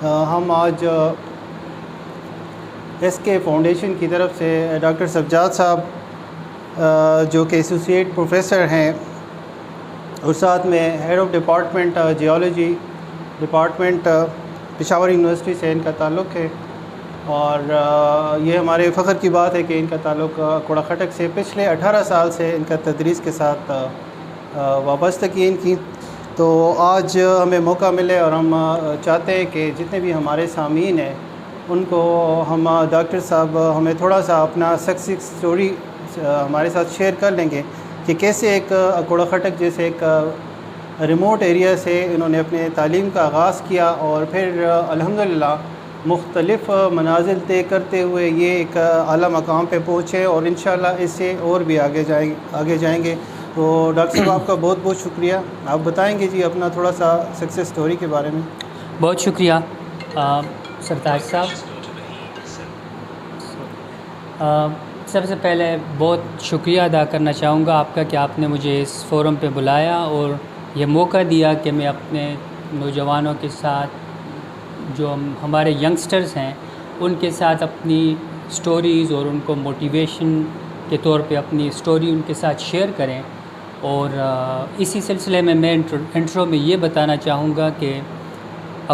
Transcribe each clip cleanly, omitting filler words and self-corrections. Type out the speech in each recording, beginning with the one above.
ہم آج ایس کے فاؤنڈیشن کی طرف سے ڈاکٹر سجاد صاحب جو کہ ایسوسیٹ پروفیسر ہیں اور ساتھ میں head of department geology department Peshawar university سے ان کا تعلق ہے، اور یہ ہمارے فخر کی بات ہے کہ ان کا تعلق کوڑا خٹک سے پچھلے 18 سال سے ان کا تدریس کے ساتھ وابستگی ان کی۔ تو آج ہمیں موقع ملے اور ہم چاہتے ہیں کہ جتنے بھی ہمارے سامعین ہیں ان کو ہم ڈاکٹر صاحب ہمیں تھوڑا سا اپنا سکسیس سٹوری ہمارے ساتھ شیئر کر لیں گے کہ کیسے ایک کوڑا خٹک جیسے ایک ریموٹ ایریا سے انہوں نے اپنے تعلیم کا آغاز کیا اور پھر الحمدللہ مختلف منازل طے کرتے ہوئے یہ ایک اعلیٰ مقام پہ پہنچے اور انشاءاللہ اس سے اور بھی آگے جائیں گے۔ تو ڈاکٹر صاحب آپ کا بہت بہت شکریہ۔ آپ بتائیں گے جی اپنا تھوڑا سا سکسیس سٹوری کے بارے میں۔ بہت شکریہ سرتاج صاحب۔ سب سے پہلے بہت شکریہ ادا کرنا چاہوں گا آپ کا کہ آپ نے مجھے اس فورم پہ بلایا اور یہ موقع دیا کہ میں اپنے نوجوانوں کے ساتھ جو ہمارے ینگسٹرز ہیں ان کے ساتھ اپنی سٹوریز اور ان کو موٹیویشن کے طور پہ اپنی سٹوری ان کے ساتھ شیئر کریں۔ اور اسی سلسلے میں انٹرو میں یہ بتانا چاہوں گا کہ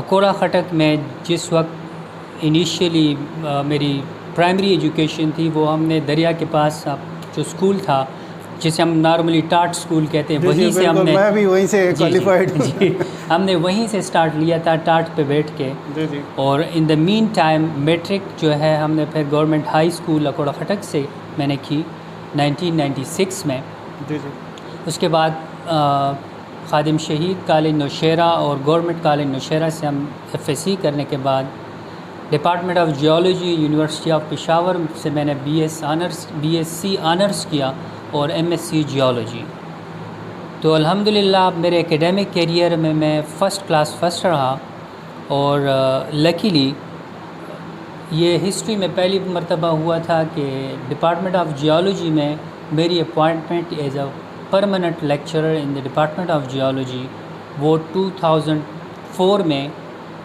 کوڑا خٹک میں جس وقت انیشیلی میری پرائمری ایجوکیشن تھی وہ ہم نے دریا کے پاس جو اسکول تھا جسے ہم نارملی ٹاٹ اسکول کہتے ہیں، وہیں سے ہم نے میں بھی وہیں سے کوالیفائڈ ہم نے وہیں سے سٹارٹ لیا تھا ٹاٹ پہ بیٹھ کے۔ اور ان دا مین ٹائم میٹرک جو ہے ہم نے پھر گورنمنٹ ہائی اسکول کوڑا خٹک سے میں نے کی 1996 میں۔ اس کے بعد خادم شہید کالج نوشہرہ اور گورنمنٹ کالج نوشہرہ سے ہم FSc کرنے کے بعد department of geology university of Peshawar سے میں نے BSc آنرس کیا اور MSc جیولوجی۔ تو الحمدللہ میرے ایکیڈیمک کیریئر میں فرسٹ کلاس فرسٹ رہا، اور لکیلی یہ ہسٹری میں پہلی مرتبہ ہوا تھا کہ ڈپارٹمنٹ آف جیولوجی میں میری appointment as a permanent lecturer in the department of geology وہ 2004 میں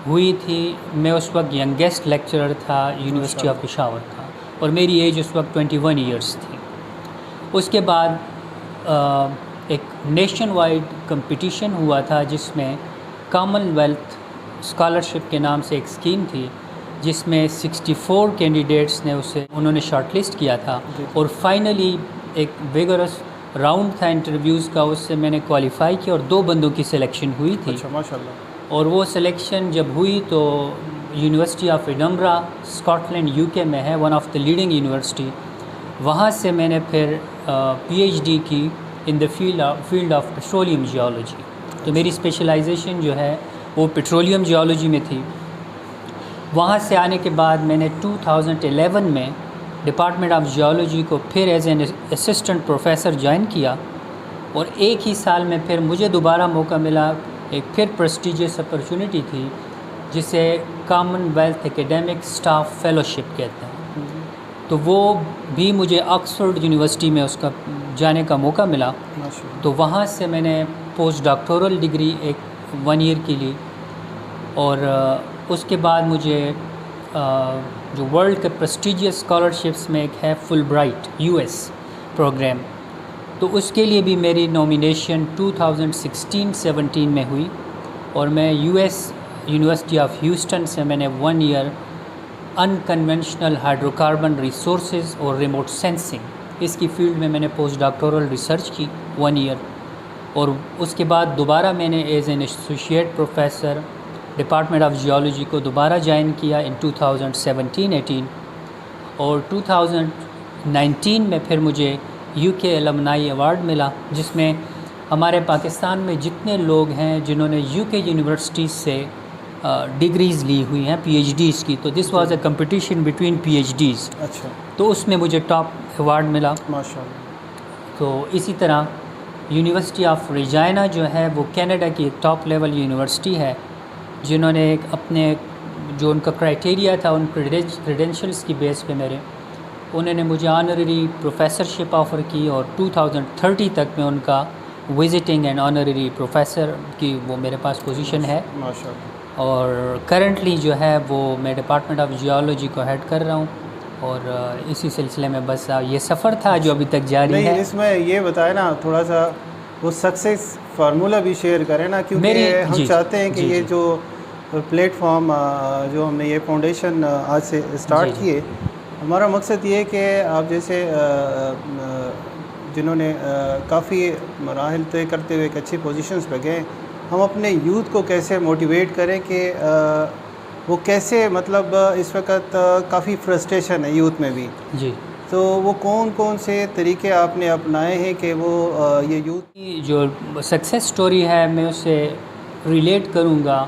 ہوئی تھی۔ میں اس وقت ینگیسٹ لیکچرر تھا یونیورسٹی آف پشاور کا، اور میری ایج اس وقت 21 ایئرس تھی۔ اس کے بعد ایک نیشن وائڈ کمپٹیشن ہوا تھا جس میں کامن ویلتھ اسکالرشپ کے نام سے ایک اسکیم تھی، جس میں 64 کینڈیڈیٹس نے انہوں نے شارٹ لسٹ کیا تھا، اور فائنلی ایک ویگرس راؤنڈ تھا انٹرویوز کا، اس سے میں نے کوالیفائی کیا اور 2 بندوں کی سلیکشن ہوئی تھی۔ ماشاءاللہ۔ اور وہ سلیکشن جب ہوئی تو university of Edinburgh Scotland UK میں ہے، one of the leading university, وہاں سے میں نے پھر PhD کی in the field of petroleum geology. تو میری اسپیشلائزیشن جو ہے وہ پیٹرولیم جیولوجی میں تھی۔ وہاں سے آنے کے بعد میں نے 2011 میں ڈپارٹمنٹ آف جیولوجی کو پھر as an assistant professor join کیا، اور ایک ہی سال میں پھر مجھے دوبارہ موقع ملا، ایک پھر پریسٹیجیس اپرچونٹی تھی جسے کامن ویلتھ ایکیڈیمک اسٹاف فیلوشپ کہتے ہیں۔ تو وہ بھی مجھے آکسفورڈ یونیورسٹی میں اس کا جانے کا موقع ملا، تو وہاں سے میں نے پوسٹ ڈاکٹورل ڈگری ایک 1 ایئر کی لی، اور اس کے بعد مجھے جو ورلڈ کے پریسٹیجیس اسکالرشپس میں ایک ہے فل برائٹ US پروگرام، تو اس کے لیے بھی میری نومینیشن 2016-17 میں ہوئی، اور میں US یونیورسٹی آف ہیوسٹن سے میں نے 1 year unconventional hydrocarbon resources اور ریموٹ سینسنگ اس کی فیلڈ میں نے پوسٹ ڈاکٹورل ریسرچ کی 1 ایئر، اور اس کے بعد دوبارہ میں نے as an associate professor department of geology کو دوبارہ جوائن کیا ان 2017-18، اور 2019 میں پھر مجھے UK ایلمنائی ایوارڈ ملا، جس میں ہمارے پاکستان میں جتنے لوگ ہیں جنہوں نے UK یونیورسٹی سے ڈگریز لی ہوئی ہیں PhDs کی، تو this was a competition between PhDs۔ اچھا، تو اس میں مجھے ٹاپ ایوارڈ ملا۔ ماشاءاللہ۔ تو اسی طرح یونیورسٹی آف ریجائنا جو ہے وہ کینیڈا کی ٹاپ لیول یونیورسٹی ہے، جنہوں نے ایک اپنے جو ان کا کرائٹیریا تھا ان کریڈینشلز کی بیس پہ انہوں نے مجھے آنرری پروفیسرشپ آفر کی، اور 2030 تک میں ان کا وزٹنگ اینڈ آنرری پروفیسر کی وہ میرے پاس پوزیشن ہے۔ ماشاءاللہ۔ اور کرنٹلی جو ہے وہ میں ڈپارٹمنٹ آف جیولوجی کو ہیڈ کر رہا ہوں، اور اسی سلسلے میں بس یہ سفر تھا جو ابھی تک جاری ہے۔ نہیں، اس میں یہ بتائیں نا تھوڑا سا وہ سکسیس فارمولہ بھی شیئر کریں نا، کیونکہ ہم چاہتے ہیں کہ یہ جو پلیٹ فارم جو ہم نے یہ فاؤنڈیشن آج سے اسٹارٹ کیے، ہمارا مقصد یہ ہے کہ آپ جیسے جنہوں نے کافی مراحل طے کرتے ہوئے ایک اچھی پوزیشنز پہ گئے، ہم اپنے یوتھ کو کیسے موٹیویٹ کریں کہ وہ کیسے، مطلب اس وقت کافی فرسٹریشن ہے یوتھ میں بھی، جی، تو وہ کون کون سے طریقے آپ نے اپنائے ہیں کہ وہ یہ یوتھ جو سکسیس سٹوری ہے میں اسے ریلیٹ کروں گا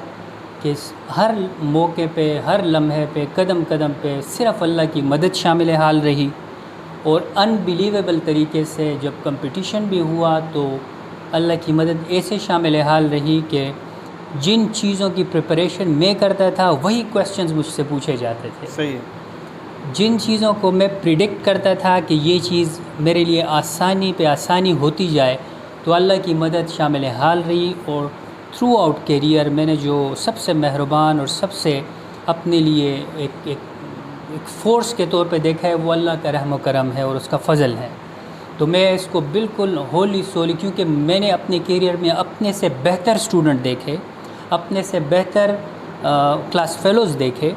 کہ ہر موقع پہ، ہر لمحے پہ، قدم قدم پہ صرف اللہ کی مدد شامل حال رہی، اور انبیلیویبل طریقے سے جب کمپٹیشن بھی ہوا تو اللہ کی مدد ایسے شامل حال رہی کہ جن چیزوں کی پریپریشن میں کرتا تھا وہی کویسچنز مجھ سے پوچھے جاتے تھے۔ صحیح ہے۔ جن چیزوں کو میں پریڈکٹ کرتا تھا کہ یہ چیز میرے لیے آسانی پہ آسانی ہوتی جائے، تو اللہ کی مدد شامل حال رہی، اور تھرو آؤٹ کیریئر میں نے جو سب سے مہربان اور سب سے اپنے لیے ایک فورس کے طور پہ دیکھا ہے وہ اللہ کا رحم و کرم ہے اور اس کا فضل ہے۔ تو میں اس کو بالکل ہولی سولی، کیونکہ میں نے اپنے کیریئر میں اپنے سے بہتر سٹوڈنٹ دیکھے، اپنے سے بہتر کلاس فیلوز دیکھے،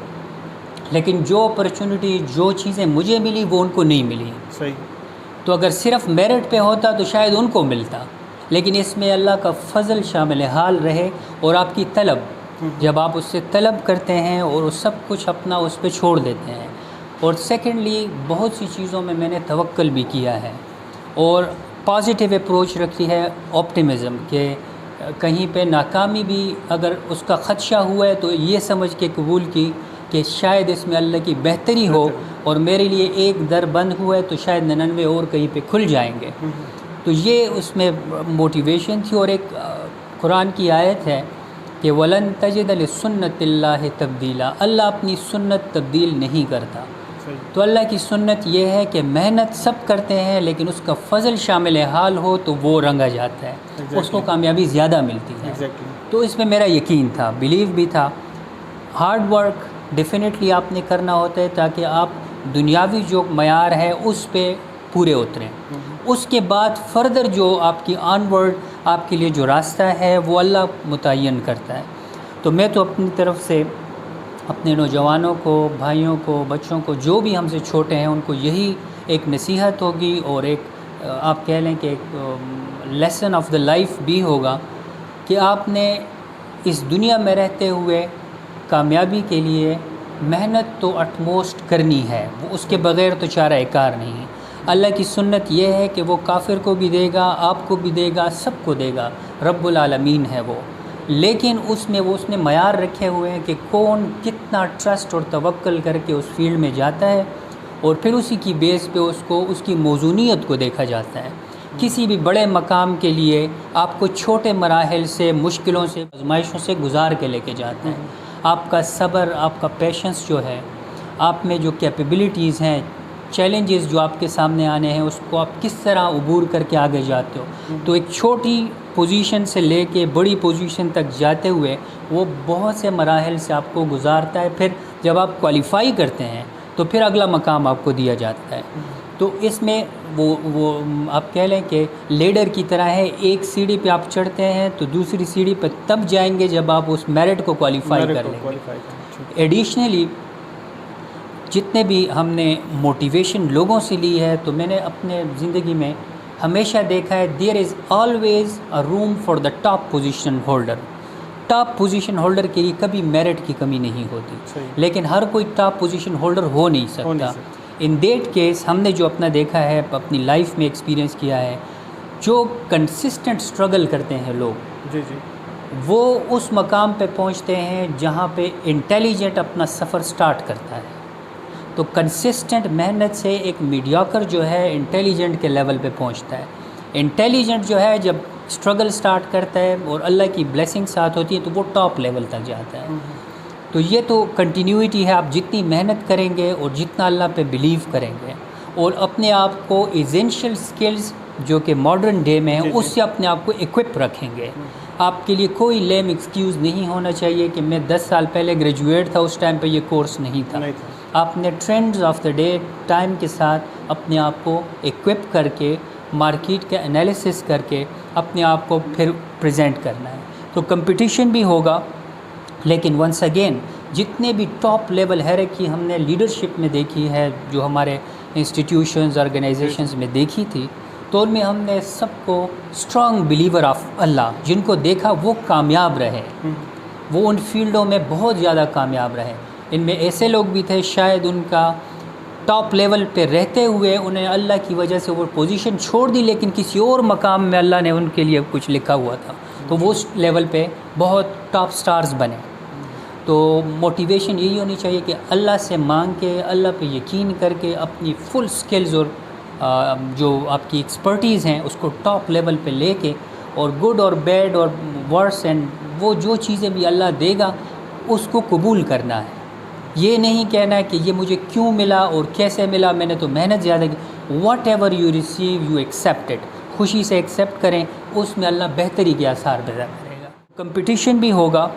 لیکن جو اپرچونٹی، جو چیزیں مجھے ملی وہ ان کو نہیں ملی۔ صحیح۔ تو اگر صرف میرٹ پہ ہوتا تو شاید ان کو ملتا، لیکن اس میں اللہ کا فضل شامل حال رہے، اور آپ کی طلب، جب آپ اس سے طلب کرتے ہیں اور سب کچھ اپنا اس پہ چھوڑ دیتے ہیں۔ اور سیکنڈلی بہت سی چیزوں میں نے توکل بھی کیا ہے، اور پازیٹیو اپروچ رکھی ہے، آپٹیمزم، کہ کہیں پہ ناکامی بھی اگر اس کا خدشہ ہوا ہے تو یہ سمجھ کے قبول کی کہ شاید اس میں اللہ کی بہتری ہو، اور میرے لیے ایک در بند ہوا ہے تو شاید 99 اور کہیں پہ کھل جائیں گے۔ تو یہ اس میں موٹیویشن تھی، اور ایک قرآن کی آیت ہے کہ وَلَن تَجِدَ لِسُنَّتِ اللَّهِ تَبْدِيلًا، اللہ اپنی سنت تبدیل نہیں کرتا۔ تو اللہ کی سنت یہ ہے کہ محنت سب کرتے ہیں، لیکن اس کا فضل شامل حال ہو تو وہ رنگا جاتا ہے، اس کو کامیابی زیادہ ملتی ہے۔ تو اس میں میرا یقین تھا، بلیو بھی تھا۔ ہارڈ ورک ڈیفینیٹلی آپ نے کرنا ہوتا ہے تاکہ آپ دنیاوی جو معیار ہے اس پہ پورے اتریں۔ اس کے بعد فردر جو آپ کی آن ورڈ آپ کے لیے جو راستہ ہے وہ اللہ متعین کرتا ہے۔ تو میں تو اپنی طرف سے اپنے نوجوانوں کو، بھائیوں کو، بچوں کو، جو بھی ہم سے چھوٹے ہیں، ان کو یہی ایک نصیحت ہوگی، اور ایک آپ کہہ لیں کہ ایک لیسن آف دا لائف بھی ہوگا کہ آپ نے اس دنیا میں رہتے ہوئے کامیابی کے لیے محنت تو اٹموسٹ کرنی ہے، وہ اس کے بغیر تو چارہ کار نہیں ہے۔ اللہ کی سنت یہ ہے کہ وہ کافر کو بھی دے گا، آپ کو بھی دے گا، سب کو دے گا، رب العالمین ہے وہ، لیکن اس نے معیار رکھے ہوئے ہیں کہ کون کتنا ٹرسٹ اور توکل کر کے اس فیلڈ میں جاتا ہے، اور پھر اسی کی بیس پہ اس کی موزونیت کو دیکھا جاتا ہے۔ کسی بھی بڑے مقام کے لیے آپ کو چھوٹے مراحل سے، مشکلوں سے، آزمائشوں سے گزار کے لے کے جاتا ہے۔ آپ کا صبر، آپ کا پیشنس جو ہے، آپ میں جو کیپیبلٹیز ہیں، چیلنجز جو آپ کے سامنے آنے ہیں، اس کو آپ کس طرح عبور کر کے آگے جاتے ہو۔ تو ایک چھوٹی پوزیشن سے لے کے بڑی پوزیشن تک جاتے ہوئے وہ بہت سے مراحل سے آپ کو گزارتا ہے، پھر جب آپ کوالیفائی کرتے ہیں تو پھر اگلا مقام آپ کو دیا جاتا ہے۔ تو اس میں وہ آپ کہہ لیں کہ لیڈر کی طرح ہے، ایک سیڑھی پہ آپ چڑھتے ہیں تو دوسری سیڑھی پہ تب جائیں گے جب آپ اس میرٹ کو کوالیفائی کر لیں گے۔ ایڈیشنلی جتنے بھی ہم نے موٹیویشن لوگوں سے لی ہے، تو میں نے اپنے زندگی میں ہمیشہ دیکھا ہے there is always a room for the top position holder. Top position holder کے لیے کبھی میرٹ کی کمی نہیں ہوتی، لیکن ہر کوئی ٹاپ پوزیشن ہولڈر ہو نہیں سکتا۔ ان دیٹ کیس ہم نے جو اپنا دیکھا ہے، اپنی لائف میں ایکسپیرینس کیا ہے، جو کنسسٹنٹ سٹرگل کرتے ہیں لوگ، وہ اس مقام پہ پہنچتے ہیں جہاں پہ انٹیلیجنٹ اپنا سفر سٹارٹ کرتا ہے۔ تو کنسسٹنٹ محنت سے ایک میڈیوکر جو ہے انٹیلیجنٹ کے لیول پہ پہنچتا ہے۔ انٹیلیجنٹ جو ہے جب سٹرگل سٹارٹ کرتا ہے اور اللہ کی بلیسنگ ساتھ ہوتی ہے تو وہ ٹاپ لیول تک جاتا ہے۔ تو یہ تو کنٹینیوٹی ہے، آپ جتنی محنت کریں گے اور جتنا اللہ پہ بلیو کریں گے، اور اپنے آپ کو ایسینشیل سکلز جو کہ ماڈرن ڈے میں ہیں اس سے اپنے آپ کو ایکوپ رکھیں گے، آپ کے لیے کوئی لیم ایکسکیوز نہیں ہونا چاہیے کہ میں 10 سال پہلے گریجویٹ تھا، اس ٹائم پہ یہ کورس نہیں تھا. آپ نے trends of the day time کے ساتھ اپنے آپ کو ایکوپ کر کے مارکیٹ کا انالیسس کر کے اپنے آپ کو پھر پریزنٹ کرنا ہے. تو کمپٹیشن بھی ہوگا، لیکن ونس اگین جتنے بھی ٹاپ لیول ہیرارکی ہم نے لیڈرشپ میں دیکھی ہے، جو ہمارے انسٹیٹیوشنز آرگنائزیشنز میں دیکھی تھی، تو ان میں ہم نے سب کو اسٹرانگ بلیور آف اللہ جن کو دیکھا وہ کامیاب رہے، وہ ان فیلڈوں میں بہت زیادہ کامیاب رہے. ان میں ایسے لوگ بھی تھے شاید ان کا ٹاپ لیول پہ رہتے ہوئے انہیں اللہ کی وجہ سے وہ پوزیشن چھوڑ دی، لیکن کسی اور مقام میں اللہ نے ان کے لیے کچھ لکھا ہوا تھا، تو وہ اس لیول پہ بہت ٹاپ سٹارز بنے. تو موٹیویشن یہی ہونی چاہیے کہ اللہ سے مانگ کے، اللہ پہ یقین کر کے اپنی فل سکلز اور جو آپ کی ایکسپرٹیز ہیں اس کو ٹاپ لیول پہ لے کے، اور گڈ اور بیڈ اور ورس اینڈ وہ جو چیزیں بھی اللہ دے گا اس کو قبول کرنا ہے. یہ نہیں کہنا ہے کہ یہ مجھے کیوں ملا اور کیسے ملا، میں نے تو محنت زیادہ کی. What ever you receive you accept it, خوشی سے ایکسیپٹ کریں، اس میں اللہ بہتری کے آثار پیدا کرے گا. کمپٹیشن بھی ہوگا،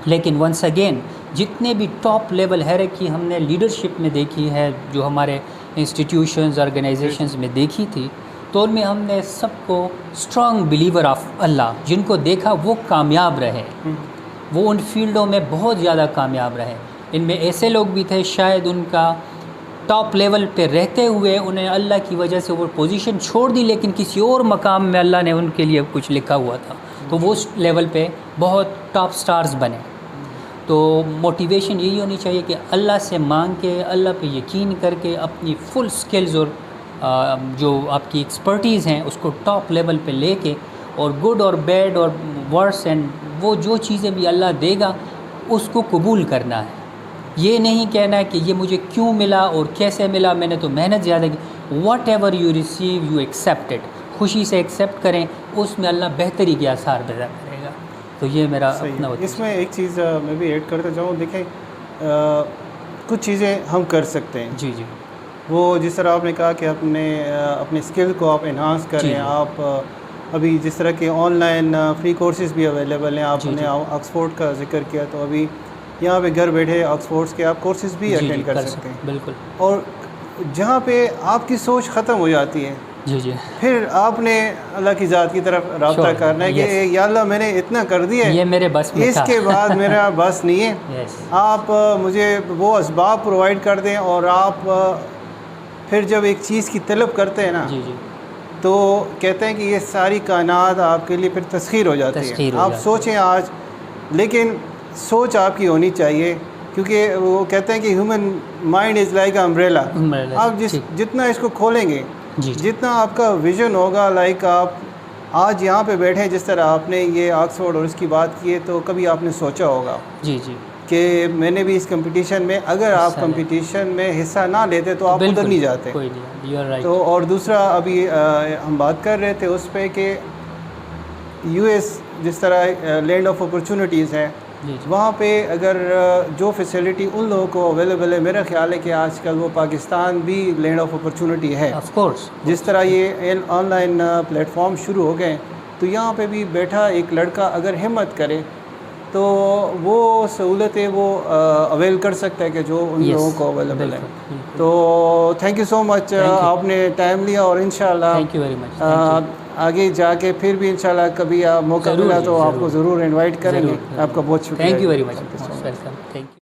لیکن ونس اگین جتنے بھی ٹاپ لیول ہیرارکی ہم نے لیڈرشپ میں دیکھی ہے، جو ہمارے انسٹیٹیوشنز آرگنائزیشنز میں دیکھی تھی، تو ان میں ہم نے سب کو اسٹرانگ بلیور آف اللہ جن کو دیکھا وہ کامیاب رہے، وہ ان فیلڈوں میں بہت زیادہ کامیاب رہے. ان میں ایسے لوگ بھی تھے شاید ان کا ٹاپ لیول پہ رہتے ہوئے انہیں اللہ کی وجہ سے وہ پوزیشن چھوڑ دی، لیکن کسی اور مقام میں اللہ نے ان کے لیے کچھ لکھا ہوا تھا، تو وہ اس لیول پہ بہت ٹاپ سٹارز بنے. تو موٹیویشن یہی ہونی چاہیے کہ اللہ سے مانگ کے، اللہ پہ یقین کر کے اپنی فل سکلز اور جو آپ کی ایکسپرٹیز ہیں اس کو ٹاپ لیول پہ لے کے، اور گڈ اور بیڈ اور ورس اینڈ وہ جو چیزیں بھی اللہ دے گا اس کو قبول کرنا ہے. یہ نہیں کہنا ہے کہ یہ مجھے کیوں ملا اور کیسے ملا، میں نے تو محنت زیادہ کی. What ever you receive you accept it, خوشی سے ایکسیپٹ کریں، اس میں اللہ بہتری کے آثار پیدا کرے گا. تو یہ میرا اپنا ہوتا ہے. اس میں ایک چیز میں بھی ایڈ کرتا جاؤں. دیکھیں کچھ چیزیں ہم کر سکتے ہیں. جی جی، وہ جس طرح آپ نے کہا کہ اپنے اسکل کو آپ انہانس کریں. آپ ابھی جس طرح کے آن لائن فری کورسز بھی اویلیبل ہیں. آپ نے آکسفورڈ کا ذکر کیا، تو ابھی یہاں پہ گھر بیٹھے آکسفورڈس کے آپ کورسز بھی اٹینڈ کر سکتے ہیں. بالکل. اور جہاں پہ آپ کی سوچ ختم ہو جاتی ہے، جی جی، پھر آپ نے اللہ کی ذات کی طرف رابطہ کرنا ہے کہ یا اللہ میں نے اتنا کر دیا ہے، یہ میرے بس میں اس کے بعد میرا بس نہیں ہے. آپ مجھے وہ اسباب پرووائڈ کر دیں. اور آپ پھر جب ایک چیز کی طلب کرتے ہیں نا، جی جی، تو تو کہتے ہیں کہ یہ ساری کائنات آپ کے لیے پھر تسخیر ہو جاتی ہے. آپ سوچیں آج، لیکن سوچ آپ کی ہونی چاہیے، کیونکہ وہ کہتے ہیں کہ human mind is like umbrella. آپ جتنا اس کو کھولیں گے، جتنا آپ کا ویژن ہوگا، لائک آپ آج یہاں پہ بیٹھے جس طرح آپ نے یہ آکسفورڈ اور اس کی بات کی ہے، تو کبھی آپ نے سوچا ہوگا جی جی کہ میں نے بھی اس کمپٹیشن میں، اگر آپ کمپٹیشن میں حصہ نہ لیتے تو آپ ادھر نہیں جاتے. تو اور دوسرا ابھی ہم بات کر رہے تھے اس پہ کہ یو ایس جس طرح لینڈ آف اپرچونیٹیز ہے، وہاں پہ اگر جو فیسلٹی ان لوگوں کو اویلیبل ہے، میرا خیال ہے کہ آج کل وہ پاکستان بھی لینڈ آف اپرچونیٹی ہے. آف کورس، جس طرح یہ آن لائن پلیٹ فارم شروع ہو گئے، تو یہاں پہ بھی بیٹھا ایک لڑکا اگر ہمت کرے تو وہ سہولتیں وہ اویل کر سکتا ہے کہ جو ان لوگوں کو اویلیبل ہے. تو تھینک یو سو مچ، آپ نے ٹائم لیا، اور انشاءاللہ تھینک یو ویری مچ. آگے جا کے پھر بھی انشاءاللہ کبھی موقع ملا تو آپ کو ضرور انوائٹ کریں گے. آپ کا بہت شکریہ. Thank you very much. Welcome. Thank you.